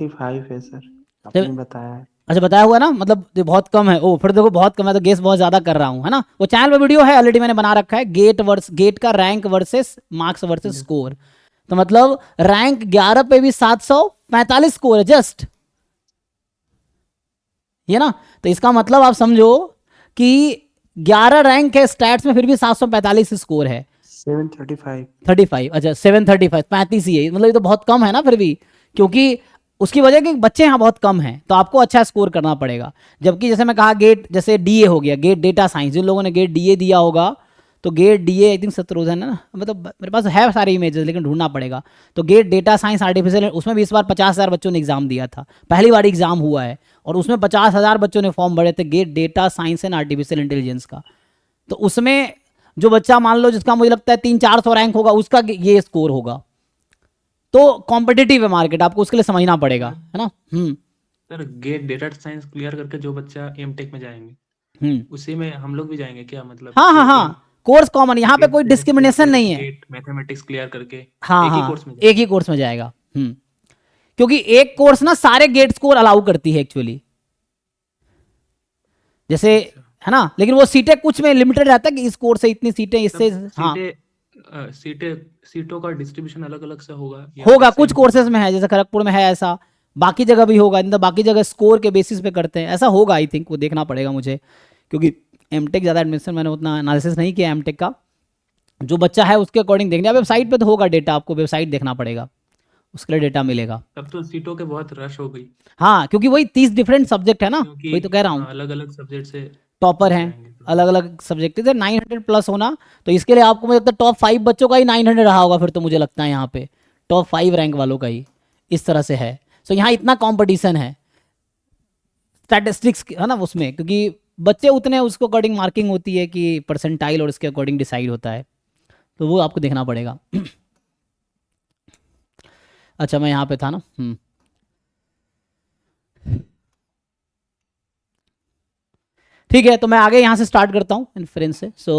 65 है सर, तो- आपने बताया है। अच्छा बताया हुआ ना, मतलब ये बहुत कम है। ओ फिर देखो बहुत कम है तो गेस बहुत ज्यादा कर रहा हूँ, है ना। वो चैनल पे वीडियो है ऑलरेडी, मैंने बना रखा है, गेट का रैंक वर्सेस मार्क्स वर्सेस जी। स्कोर। तो मतलब रैंक 11 पे भी 745 स्कोर है जस्ट, ये ना। तो इसका मतलब आप समझो कि 11 रैंक है स्टैट्स में, फिर भी 745 स्कोर है। 735। 35, अच्छा 735, 35 ही है, मतलब ये तो बहुत कम है ना फिर भी। क्योंकि उसकी वजह कि बच्चे यहाँ बहुत कम हैं, तो आपको अच्छा स्कोर करना पड़ेगा। जबकि जैसे मैं कहा गेट, जैसे डीए हो गया, गेट डेटा साइंस, जिन लोगों ने गेट डीए दिया होगा, तो get DA I think Shatrughan है ना, मतलब मेरे पास है सारे इमेजेस लेकिन ढूंढना पड़ेगा। तो गेट डेटा साइंस आर्टिफिशियल, उसमें भी इस बार 50,000 बच्चों ने एग्जाम दिया था, पहली बार एग्जाम हुआ है। और उसमें 50,000 बच्चों ने फॉर्म भरे थे gate data science and artificial intelligence का। तो उसमें जो बच्चा मान लो जिसका मुझे लगता है 300-400 रैंक होगा, उसका ये स्कोर होगा। तो कॉम्पिटिटिव है मार्केट, आपको उसके लिए समझना पड़ेगा, सर है ना। हम्म। Sir GATE data science clear करके जो बच्चा एम टेक में जाएंगे, हम्म। उसी में हम लोग भी जाएंगे क्या? मतलब हाँ कि हाँ हाँ, एम कोर्स कॉमन, यहाँ पे गेट कोई फिजिक्स या डिस्क्रिमिनेशन फिर नहीं है। गेट मैथमेटिक्स क्लियर करके हाँ एक ही हाँ, कोर्स में एक जाएंगे? ही कोर्स में जाएगा। हम्म। क्योंकि एक कोर्स ना सारे गेट स्कोर अलाउ करती है एक्चुअली, जैसे, अच्छा। है ना। लेकिन वो सीटें कुछ में लिमिटेड रहता है कि इस कोर्स से इतनी सीटें, तब इससे। हाँ, सीटों का डिस्ट्रीब्यूशन अलग अलग से होगा या फिर होगा, कुछ सेम कोर्सेज होगा? में है, जैसे खड़गपुर में है ऐसा, बाकी जगह भी होगा, नहीं तो बाकी जगह स्कोर के बेसिस पे करते हैं, ऐसा होगा आई थिंक, वो देखना पड़ेगा मुझे। क्योंकि एमटेक ज़्यादा एडमिशन मैंने उतना एनालिसिस नहीं किया एमटेक का। जो बच्चा है उसके अकॉर्डिंग देखना, वेबसाइट पे तो होगा डेटा, आपको वेबसाइट देखना पड़ेगा, उसके लिए डेटा मिलेगा। तब तो सीटों के बहुत रश हो गई, हाँ, क्योंकि वही 30 डिफरेंट सब्जेक्ट है ना, क्योंकि वही तो कह रहा हूँ। हाँ अलग अलग सब्जेक्ट से टॉपर बच्चे हैं, आएंगे तो। अलग अलग सब्जेक्ट थे, 900 प्लस होना। तो इसके लिए आपको मुझे लगता है टॉप 5 बच्चों का ही 900 रहा होगा फिर, तो मुझे लगता है यहाँ पे टॉप 5 रैंक वालों का ही इस तरह से है। सो यहाँ इतना कंपटीशन है स्टैटिस्टिक्स है ना उसमें, क्योंकि बच्चे उतने, उसको अकॉर्डिंग मार्किंग होती है कि परसेंटाइल, और इसके अकॉर्डिंग डिसाइड होता है। तो वो आपको देखना पड़ेगा। अच्छा मैं यहाँ पे था ना। ठीक है, तो मैं आगे यहाँ से स्टार्ट करता हूँ इन्फ्रेंस से। सो